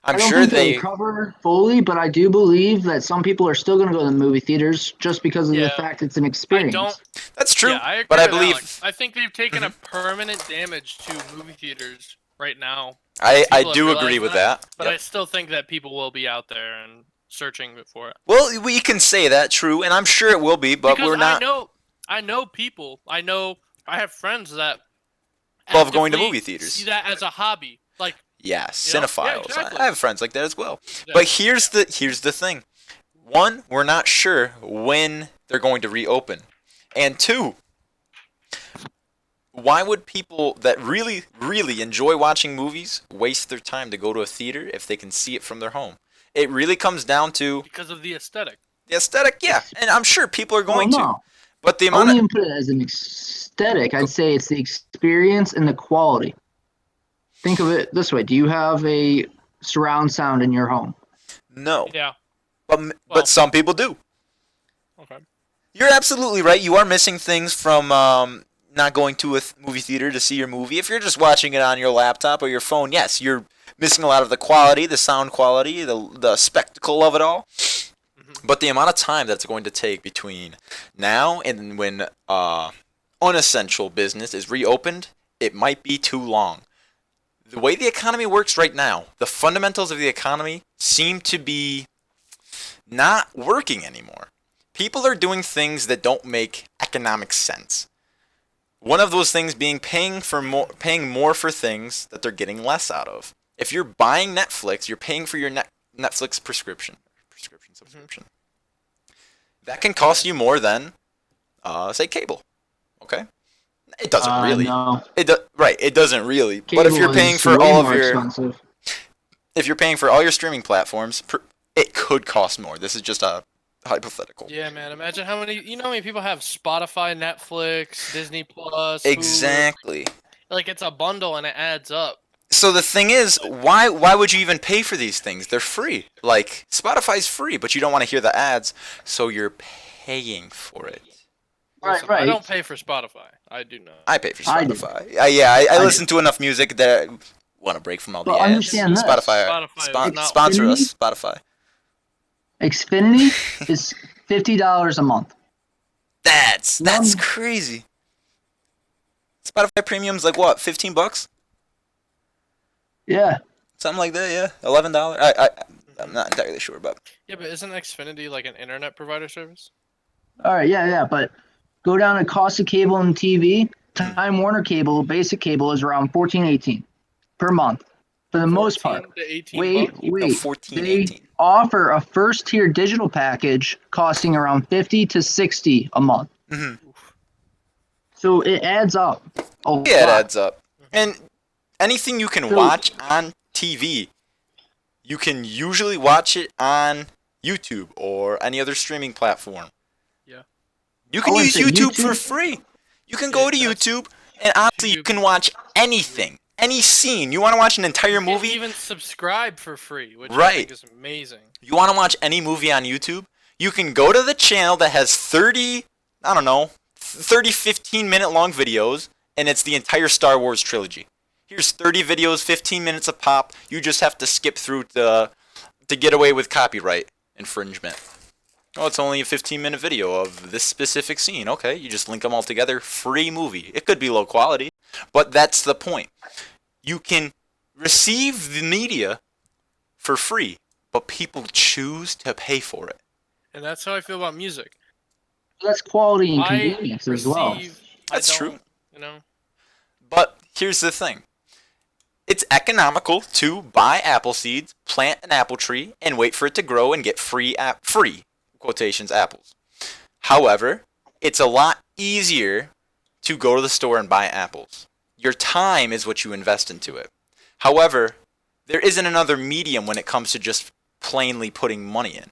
I don't think they recover fully, but I do believe that some people are still going to go to the movie theaters just because of the fact it's an experience. That's true, I agree but I with believe... Alex. I think they've taken a permanent damage to movie theaters right now. I do agree with that. But I still think that people will be out there and searching for it. Well, we can say that, true, and I'm sure it will be, but we're not... I know people. I have friends that love going to movie theaters. See that as a hobby. Yeah, Yeah, cinephiles. exactly. I have friends like that as well. Yeah. But here's the thing. One, we're not sure when they're going to reopen. And two, why would people that really, really enjoy watching movies waste their time to go to a theater if they can see it from their home? It really comes down to because of the aesthetic. the aesthetic, yeah. And I'm sure people are Well, going to. no. But the I amount wouldn't of... even put it as an aesthetic. I'd say it's the experience and the quality. Think of it this way: do you have a surround sound in your home? No. Yeah. But Well- some people do. Okay. You're absolutely right. You are missing things from not going to a movie theater to see your movie. If you're just watching it on your laptop or your phone, yes, you're missing a lot of the quality, the sound quality, the spectacle of it all. But the amount of time that's going to take between now and when unessential business is reopened, it might be too long. The way the economy works right now, the fundamentals of the economy seem to be not working anymore. People are doing things that don't make economic sense. One of those things being paying more for things that they're getting less out of. If you're buying Netflix, you're paying for your Netflix subscription. That can cost you more than, say, cable. Okay, it doesn't really. No. Right, it doesn't really. But if Cable you're paying is for way all of more your, expensive. if you're paying for all your streaming platforms, it could cost more. This is just a hypothetical. Yeah, man. Imagine how many people have Spotify, Netflix, Disney Plus. Hulu. Exactly. Like it's a bundle and it adds up. So the thing is, why would you even pay for these things? They're free. Like Spotify's free, but you don't want to hear the ads, so you're paying for it. Listen, Right. I don't pay for Spotify. I do not. I pay for I do. Spotify. I I listen to enough music that I want to break from all the But ads. understand this. Spotify, Spotify is not- sponsor us, Spotify. Xfinity is $50 a month. That's One- crazy. Spotify Premium's like what, $15? Yeah. Something like that, yeah. $11. I'm not entirely sure, but Yeah, but isn't Xfinity like an internet provider service? All right. Yeah. But go down to cost of cable and TV. Time Warner cable, basic cable is around $14.18 per month for the most part. 14 to 18 Wait. bucks? no, They 14.18. offer a first tier digital package costing around $50 to $60 a month. Mhm. So it adds up. Yeah, it adds up. And anything you can watch on TV, you can usually watch it on YouTube or any other streaming platform. Yeah. You can I use wouldn't say YouTube for YouTube. free. You can go to that's- YouTube and honestly you can watch anything, any scene. You want to watch an entire You can movie? even subscribe for free, which I Right. think is amazing. You want to watch any movie on YouTube? You can go to the channel that has 30, 15-minute long videos, and it's the entire Star Wars trilogy. Here's 30 videos, 15 minutes a pop. You just have to skip through to get away with copyright infringement. Oh, it's only a 15-minute video of this specific scene. Okay, you just link them all together. Free movie. It could be low quality, but that's the point. You can receive the media for free, but people choose to pay for it. And that's how I feel about music. That's quality and I convenience as well. receive. That's I true. don't, You know. But here's the thing. It's economical to buy apple seeds, plant an apple tree, and wait for it to grow and get free quotations apples. However, it's a lot easier to go to the store and buy apples. Your time is what you invest into it. However, there isn't another medium when it comes to just plainly putting money in.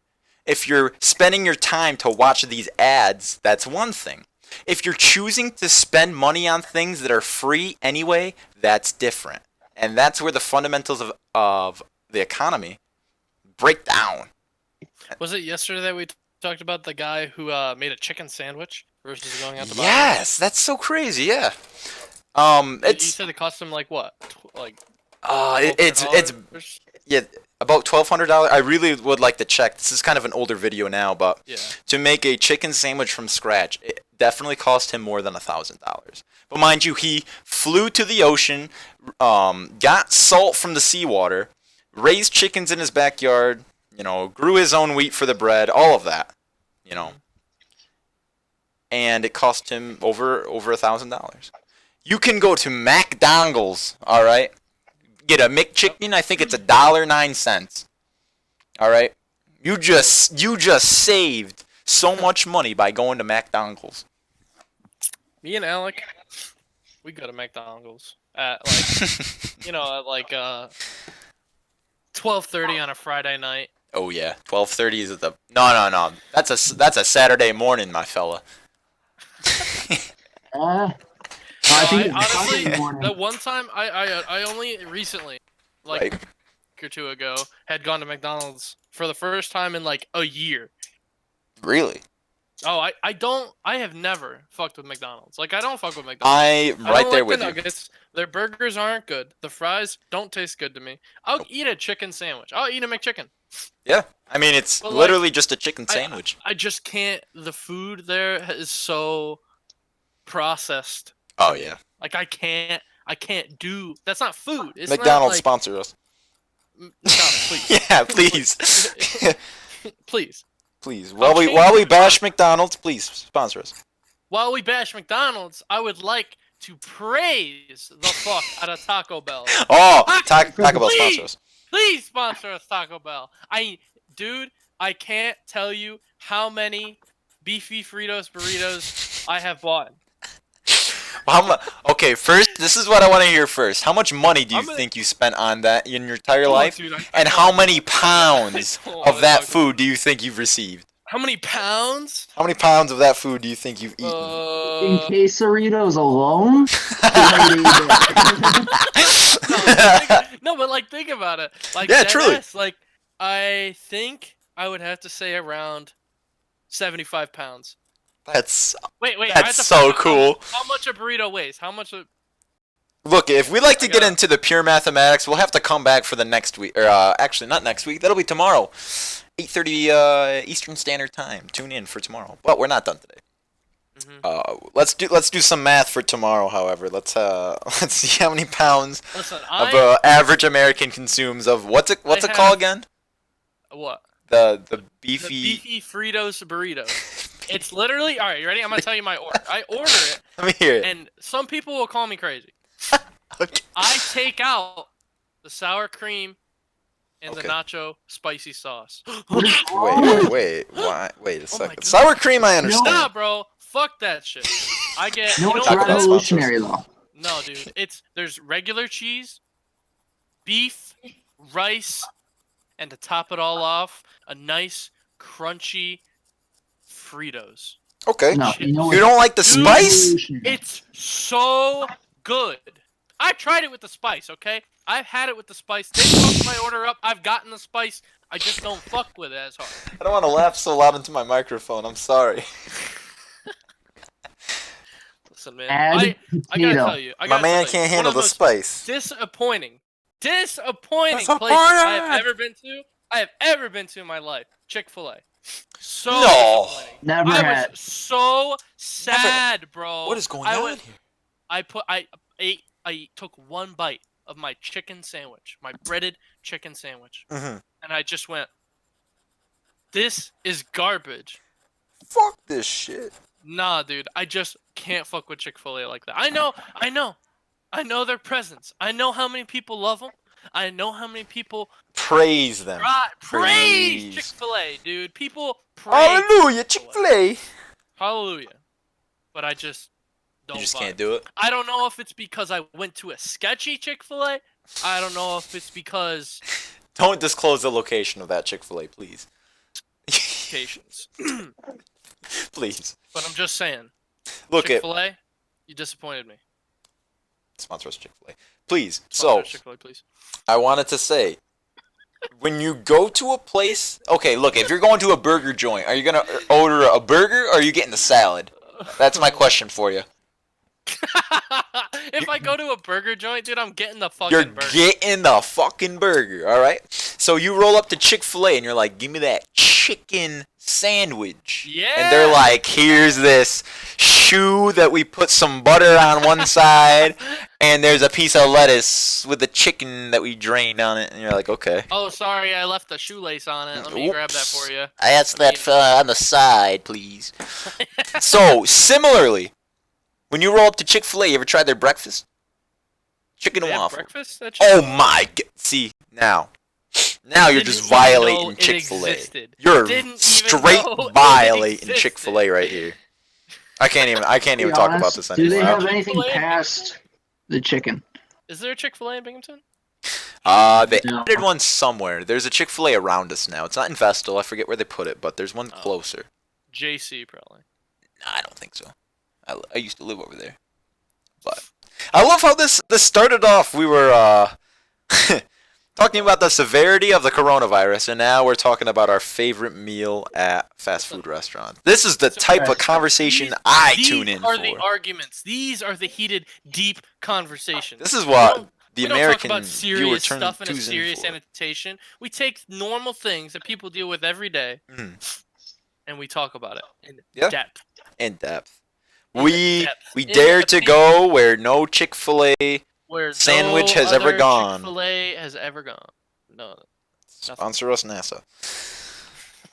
If you're spending your time to watch these ads, that's one thing. If you're choosing to spend money on things that are free anyway, that's different. And that's where the fundamentals of the economy break down. Was it yesterday that we talked about the guy who made a chicken sandwich versus going out to buy? Yes, that's so crazy. Yeah. You It's said it cost him like what? Like it's $1,200? yeah, about $1,200. I really would like to check. This is kind of an older video now, but Yeah. to make a chicken sandwich from scratch, it definitely cost him more than $1,000. But mind you, he flew to the ocean, got salt from the seawater, raised chickens in his backyard, grew his own wheat for the bread, all of that, and it cost him over $1,000. You can go to McDonald's, all right? get a McChicken. I think it's $1.09. All right, you just saved so much money by going to McDonald's. Me and Alec, we go to McDonald's at like, at like 12:30 on a Friday night. Oh yeah, 12:30 is the no. That's a Saturday morning, my fella. I think it's honestly, Sunday morning. the one time I only recently, like Right. a week or two ago, had gone to McDonald's for the first time in like a year. Really? Oh, I have never fucked with McDonald's. Like, I don't fuck with McDonald's. I'm right I there don't with like the you. nuggets. Their burgers aren't good. The fries don't taste good to me. I'll eat a chicken sandwich. I'll eat a McChicken. Yeah, I mean it's But, literally just a chicken I- sandwich. I just can't. The food there is so processed. Oh yeah, Like, I can't do. That's not food. It's McDonald's not sponsor us. like, McDonald's, please. Yeah, please, Please. please. I'll While we change- bash McDonald's, please sponsor us. While we bash McDonald's, I would like to praise the fuck out of Taco Bell. Oh, Taco Bell Please. sponsor us. Please sponsor us, Taco Bell. Dude, I can't tell you how many beefy Fritos burritos I have bought. Okay, first, this is what I want to hear first. How much money do you I'm gonna- think you spent on that in your entire Oh, life? dude, I And don't how know. many pounds I don't of wanna that talk- food do you think you've received? How many pounds? How many pounds of that food do you think you've eaten? In quesaritos alone? No, but like, think about it. Like, Yeah, dead truly. ass, like, I think I would have to say around 75 pounds. That's Wait, I have That's to so find out cool. How much a burrito weighs? How much? Look, if we like to I get got- into the pure mathematics, we'll have to come back for the next week. Or actually, not next week. That'll be tomorrow, 8:30 Eastern Standard Time. Tune in for tomorrow. But we're not done today. Let's do some math for tomorrow. However, let's see how many pounds Listen, of average American consumes of what's it have- called again? what? The The beefy. beefy Fritos burrito. It's literally all right. You ready? I'm gonna tell you my order. I order it, Let me hear it. and some people will call me crazy. Okay. I take out the sour cream and the Okay. nacho spicy sauce. Wait. Why? Wait a Oh my second. God. Sour cream, I understand. Nah, bro. Fuck that shit. I get. You know what's Taco Bell revolutionary though? No, dude. There's regular cheese, beef, rice, and to top it all off, a nice crunchy Fritos. Okay. No, you know You don't like the Dude. spice? revolutionary. It's so good. I've tried it with the spice, okay? I've had it with the spice. They fucked my order up. I've gotten the spice. I just don't fuck with it as hard. I don't want to laugh so loud into my microphone. I'm sorry. Listen, man. Add I gotta potato. tell you. I My gotta man tell you, can't one handle of the most spice. disappointing places I Disappointing. have ever been to in my life. Chick-fil-A. So No. disappointing. Never I had. was so sad, bro. What is going I on went- here? I took one bite of my chicken sandwich, my breaded chicken sandwich, Mm-hmm. and I just went, "This is garbage." Fuck this shit. Nah, dude, I just can't fuck with Chick-fil-A like that. I know their presence. I know how many people love them. I know how many people Praise them. praise Praise. Chick-fil-A, dude. People praise. Hallelujah, Chick-fil-A. Hallelujah. But I just don't. You just vibe. can't do it. I don't know if it's because I went to a sketchy Chick-fil-A. I don't know if it's because Don't disclose the location of that Chick-fil-A, please. patience. Please. But I'm just saying, Look at Chick-fil-A, you disappointed me. sponsor us, Chick-fil-A. Please. Sponsor So us, Chick-fil-A, please. I wanted to say, when you go to a place, okay, look, if you're going to a burger joint, are you gonna order a burger or are you getting a salad? That's my question for you. If I go to a burger joint, dude, I'm getting the fucking You're burger. getting the fucking burger, all right? So you roll up to Chick-fil-A and you're like, "Give me that chicken sandwich." Yeah. And they're like, "Here's this shoe that we put some butter on one side, and there's a piece of lettuce with the chicken that we drained on it." And you're like, "Okay." Oh, sorry, I left the shoelace on it. Let me grab that Oops. for you. I asked I that on the side, please. So, similarly, when you roll up to Chick-fil-A, you ever tried their breakfast? Chicken They and have waffle. breakfast at Oh Chick-fil-A? my god. See, now you're Didn't just even know violating it Chick-fil-A. existed. You're Didn't even straight know it violating existed. Chick-fil-A right here. I can't Be even talk about honest, this do they anymore. have anything Chick-fil-A? past the chicken? Is there a Chick-fil-A in Binghamton? They No. added one somewhere. There's a Chick-fil-A around us now. It's not in Vestal. I forget where they put it, but there's one Oh. closer. JC probably. I don't think so. I used to live over there. But I love how this started off. We were talking about the severity of the coronavirus, and now we're talking about our favorite meal at fast food restaurants. This is the type of conversation I tune in for. These are the arguments. These are the heated, deep conversations. This is what the we don't American talk about viewer serious tunes stuff in a in serious for. annotation. We take normal things that people deal with every day, and we talk about it in depth. In depth. In We depth. we In dare to opinion. go where no Chick-fil-A Where sandwich no has ever other gone. Chick-fil-A has ever gone. No. Sponsor us, NASA.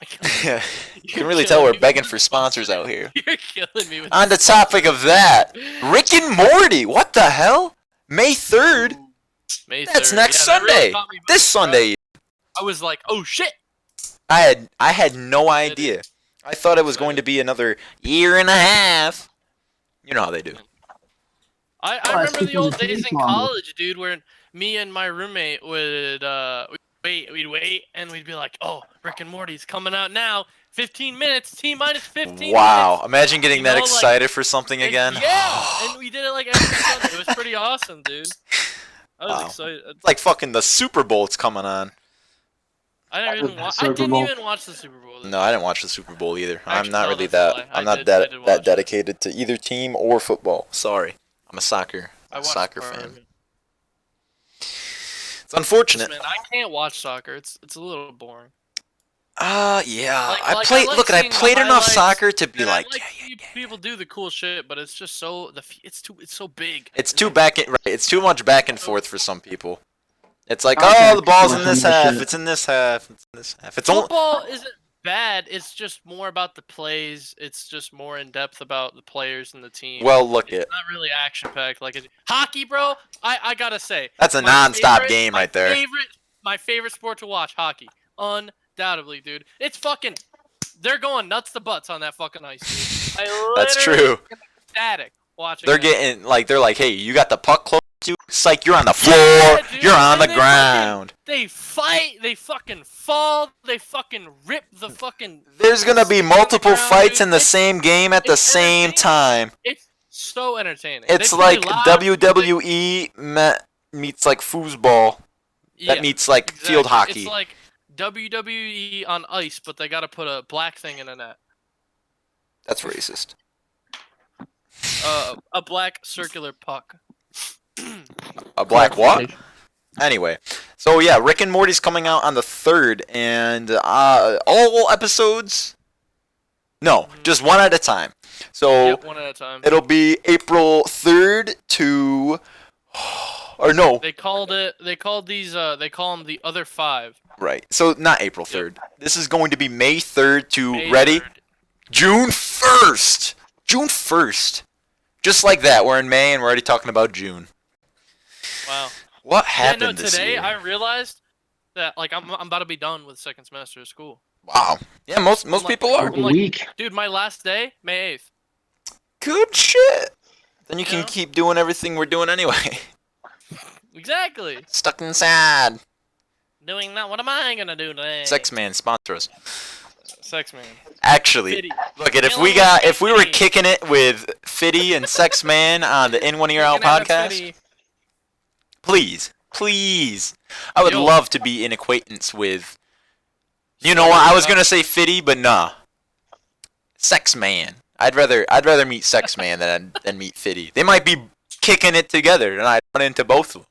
My God. You can really tell we're begging for sponsors out here. You're killing me with On the topic of that, Rick and Morty. What the hell? May 3rd. May That's 3rd. next Yeah, that really Sunday. caught me by This surprise. Sunday. I was like, oh shit. I had no idea. I thought it was going to be another year and a half. You know how they do. I Oh, remember the people old just days in think longer. college, dude, where me and my roommate would we'd wait, and we'd be like, oh, Rick and Morty's coming out now. 15 minutes, T minus 15 Wow. minutes. Imagine getting You that know, like- excited for something And- again. Yeah, and we did it like every Sunday. It was pretty awesome, dude. I was Wow. excited. It's like fucking the Super Bowl. It's coming on. I never even I Super didn't Bowl. even watch the Super Bowl. No, I didn't watch the Super Bowl either. I'm Actually, not no, really that's a that. lie. I'm not I that did watch that it. dedicated to either team or football. Sorry, I'm a I watched soccer part fan. of it. It's unfortunate. Man, I can't watch soccer. It's a little boring. Yeah. Like, I like, played. I like Look, I seeing the played enough highlights, soccer to be And like, I like people do the cool shit, but it's just so it's so big. it's too right. It's too much back and forth for some people. It's like, Okay, oh, the ball's in some this of the half. shit. It's in this half. It's in this half. It's only. Football isn't bad. It's just more about the plays. It's just more in depth about the players and the team. Well, look It's it. not really action packed like hockey, bro. I gotta say That's a my non-stop game my right there. My favorite sport to watch, hockey. Undoubtedly, dude. It's fucking. They're going nuts the butts on that fucking ice, dude. That's literally true. am ecstatic watching. They're that. getting like they're like, hey, you got the puck close to you. It's like you're on the floor. dude, You're on and the they ground. They fight. They fucking fall. They fucking rip the fucking. There's gonna be on the multiple ground, fights dude. in the same game at the it's same entertaining. time. It's so entertaining. It's They play like live, WWE meets like foosball. That yeah, meets like field exactly. hockey. It's like WWE on ice, but they gotta put a black thing in a net. That's racist. A black circular puck. A black what? Anyway, so yeah, Rick and Morty's coming out on the 3rd, and all episodes. No, just one at a time. So Yep, one at a time. it'll be April 3rd to, or no, They called it. They called these. They call them the other 5. right. So not April 3rd. This is going to be May 3rd to May ready 3rd. June 1st. June 1st. Just like that, we're in May and we're already talking about June. Wow. What Yeah, happened no. this Today year? I realized that like I'm about to be done with second semester of school. Wow. Yeah, most like- people are. I'm like- Week. Dude, my last day, May 8th. Good shit. Then you can Yeah. keep doing everything we're doing anyway. Exactly. Stuck inside. Doing that. What am I gonna do today? Sex Man, sponsor us. Sex man. Actually, Fitty. look at if we were Fitty. kicking it with Fitty and Sex Man on the In One Ear Out Looking at a podcast, fitty. please, I would Yo. love to be in acquaintance with. You know what? I was gonna say Fitty, but nah. Sex Man. I'd rather meet Sex Man than meet Fitty. They might be kicking it together, and I'd run into both of them.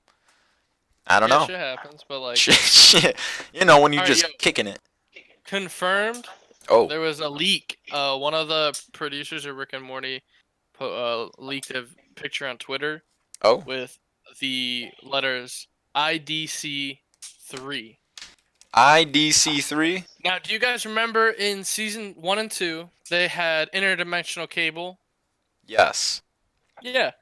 I don't Yeah, know. shit happens, but like Shit. You know when you're Alright, just yo. kicking it. confirmed. Oh. There was a leak. One of the producers of Rick and Morty leaked a picture on Twitter Oh. with the letters IDC3. IDC3. Now, do you guys remember in season 1 and 2 they had interdimensional cable? Yes. Yeah.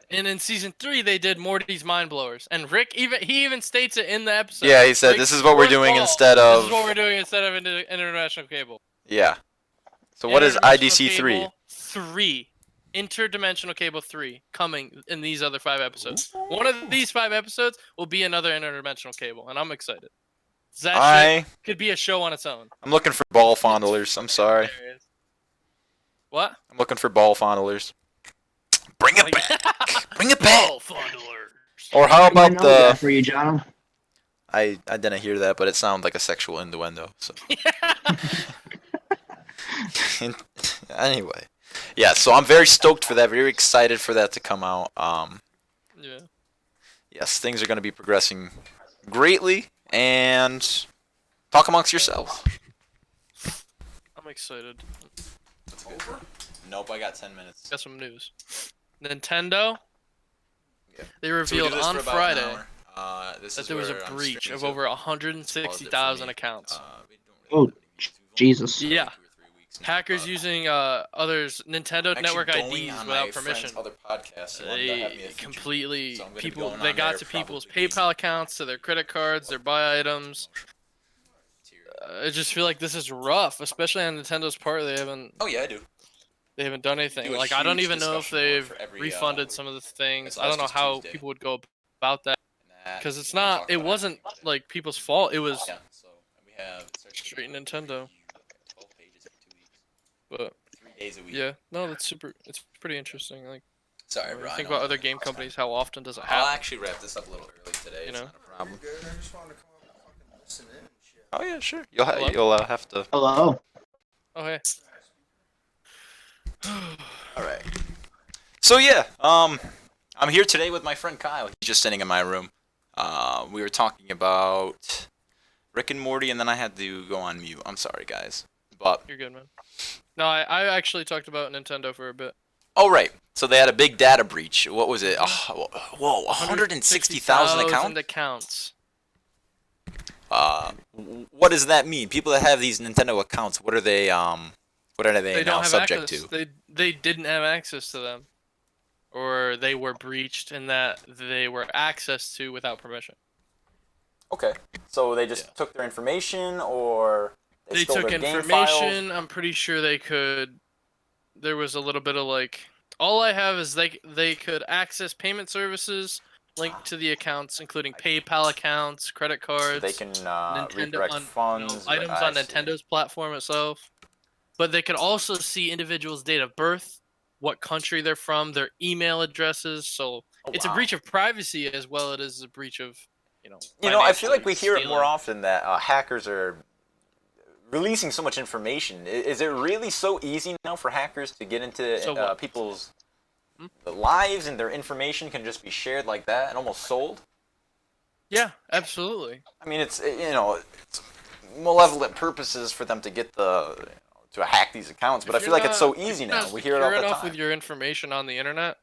And in season 3, they did Morty's Mind Blowers, and Rick even states it in the episode. Yeah, he said Rick, this is what we're doing Paul, instead This of. is what we're doing instead of international cable. Yeah. So what is IDC 3? 3. Interdimensional Cable 3 coming in these other 5 episodes. One of these 5 episodes will be another interdimensional cable, and I'm excited. That shit could be a show on its own. I'm looking for ball fondlers. I'm sorry. What? I'm looking for ball fondlers. Bring it back. Bring it back. Ball fondlers. Or how about the? For you, John. I didn't hear that, but it sounded like a sexual innuendo. So. Anyway, yeah. So I'm very stoked for that. Very excited for that to come out. Yeah. Yes, things are going to be progressing greatly, and talk amongst yourselves. I'm excited. That's good. Nope, I got 10 minutes. Got some news. Nintendo. Yeah. They revealed on Friday that there was a where I'm breach streaming of to over 160,000 accounts. Oh, Jesus. Yeah. Hackers using others' Nintendo network IDs without permission. They completely they got to people's PayPal accounts, to their credit cards, their buy items. I just feel like this is rough, especially on Nintendo's part. They haven't. Oh yeah, I do. They haven't done anything. Like I don't even know if they've refunded some of the things. I don't know how people would go about that, because it's not. It wasn't like people's fault. It was straight Nintendo. But 3 days a week. yeah, no, that's super. It's pretty interesting. Like, Sorry, bro. think about other game companies. How often does it I'll happen? actually wrap this up a little early today. You know? It's not a problem. I just wanted to come up and fucking listen in and shit. Oh yeah, sure. You'll Hello? have to. Hello. Oh hey. All right. So yeah, I'm here today with my friend Kyle. He's just sitting in my room. We were talking about Rick and Morty, and then I had to go on mute. I'm sorry, guys. But You're good, man. No, I actually talked about Nintendo for a bit. oh right, so they had a big data breach. What was it? Whoa, 160,000 accounts. accounts. What does that mean? People that have these Nintendo accounts, what are they? What are they They now don't have subject access. to? They didn't have access to them, or they were breached, and that they were accessed to without permission. Okay, so they just took their information, or They stole took their game information. files? I'm pretty sure they could. There was a little bit of like. All I have is they could access payment services linked to the accounts, including PayPal accounts, credit cards. They can Nintendo redirect funds. items I on see. Nintendo's platform itself. But they could also see individuals' date of birth, what country they're from, their email addresses. So it's a wow. breach of privacy as well as a breach of, I feel like we hear it more stealing. often that hackers are releasing so much information. Is it really so easy now for hackers to get into So what? people's lives, and their information can just be shared like that and almost sold? Yeah, absolutely. I mean, it's malevolent purposes for them to get to hack these accounts, but I If feel you're like it's so not- if easy you're now. not We hear it all secure the enough time. with your information on the internet,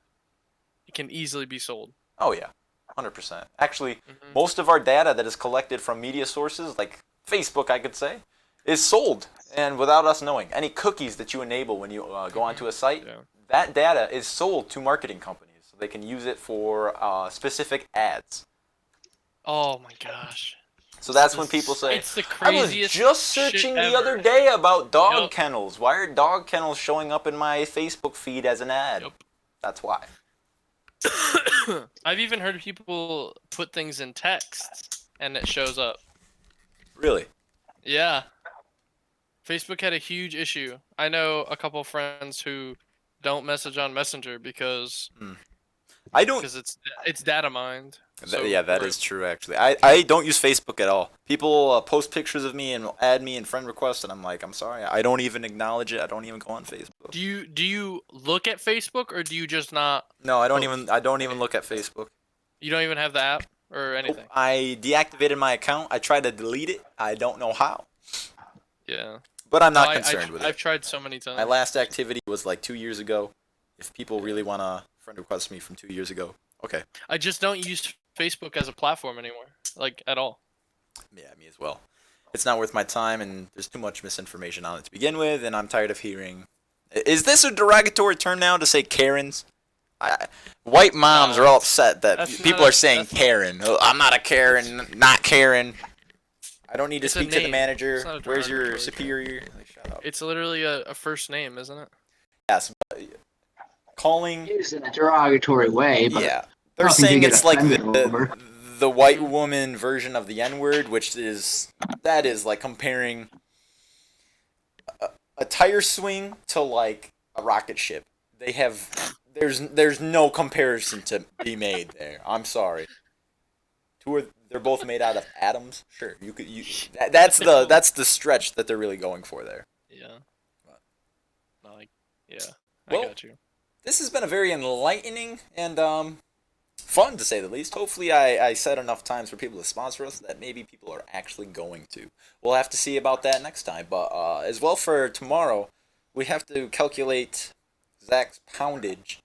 it can easily be sold. Oh yeah, 100%. Actually, Mhm. most of our data that is collected from media sources, like Facebook, I could say, is sold, and without us knowing. Any cookies that you enable when you go onto a site, Yeah. that data is sold to marketing companies, so they can use it for specific ads. Oh my gosh. So that's when people say, It's the I was craziest just shit searching the ever." other day about dog Yup. kennels. Why are dog kennels showing up in my Facebook feed as an ad? Yup. That's why. I've even heard people put things in text and it shows up. Really? Yeah. Facebook had a huge issue. I know a couple friends who don't message on Messenger because I don't. it's data mined. So Yeah, that for- is true, actually. I don't use Facebook at all. People post pictures of me and add me in friend requests, and I'm like, I'm sorry, I don't even acknowledge it. I don't even go on Facebook. Do you look at Facebook, or do you just not? No, I don't post? even look at Facebook. You don't even have the app or anything. I deactivated my account. I tried to delete it. I don't know how. Yeah. But I'm not No, concerned with I've it. tried so many times. My last activity was like 2 years ago. If people really want to friend request me from 2 years ago, okay. I just don't use Facebook as a platform anymore, like at all. Yeah, me as well. It's not worth my time, and there's too much misinformation on it to begin with, and I'm tired of hearing. Is this a derogatory term now to say Karens? White moms No, are all upset that that's people not- are saying that's not- Karen. Oh, I'm not a Karen, not Karen. I don't need to It's a speak to the name. manager. It's not a Where's your derogatory term. superior? Like, shut up. It's literally a first name, isn't it? Yes, but calling. Used in a derogatory way, but Yeah, they're nothing to saying get it's like offended over. the white woman version of the N-word, which is like comparing a tire swing to like a rocket ship. They have there's no comparison to be made there. I'm sorry. They're both made out of atoms. Sure, that's the stretch that they're really going for there. Yeah. No, yeah. Well, I got you. This has been a very enlightening and fun, to say the least. Hopefully I said enough times for people to sponsor us that maybe people are actually going to. We'll have to see about that next time. But as well for tomorrow, we have to calculate Zach's poundage.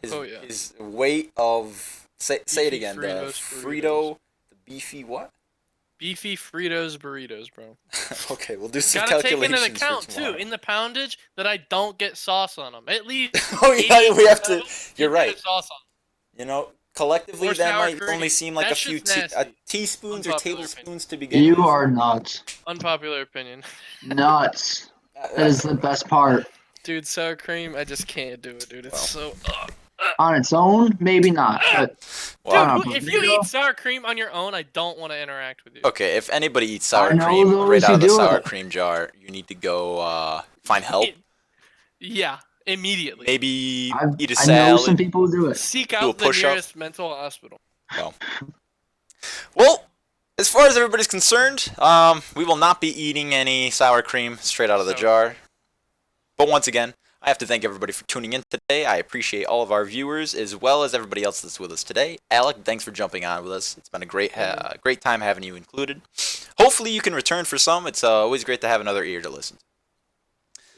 His weight of... Say it again. The Frito... The beefy what? Beefy Fritos burritos, bro. Okay, we'll do some Gotta take calculations into account for tomorrow. too in the poundage that I don't get sauce on them. At least. Oh yeah, we have to... You're get right. Sauce on 'em. You know, collectively Or that sour might cream. only seem like That a few shit's nasty. teaspoons or Unpopular tablespoons to begin You with. are nuts. Unpopular opinion. Nuts. That is the best part. Dude, sour cream, I just can't do it, dude. It's so. On its own, maybe not. But Well, Dude, if you eat sour cream on your own, I don't want to interact with you. okay, if anybody eats sour I know cream those right out who of the do sour it. cream jar, you need to go find help. Yeah, immediately. Maybe eat a I know some salad. people who do it. Seek do a out the push-up. nearest mental hospital. Well, as far as everybody's concerned, we will not be eating any sour cream straight out of the jar. But once again, I have to thank everybody for tuning in today. I appreciate all of our viewers as well as everybody else that's with us today. Alec, thanks for jumping on with us. It's been a great time having you included. Hopefully you can return for some. It's always great to have another ear to listen to.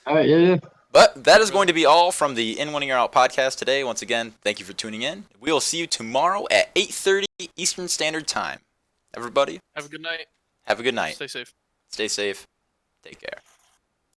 All right, yeah. But that is going to be all from the In One Ear Out podcast today. Once again, thank you for tuning in. We will see you tomorrow at 8:30 Eastern Standard Time. Everybody, Have a good night. have a good night. Stay safe. Stay safe. Take care.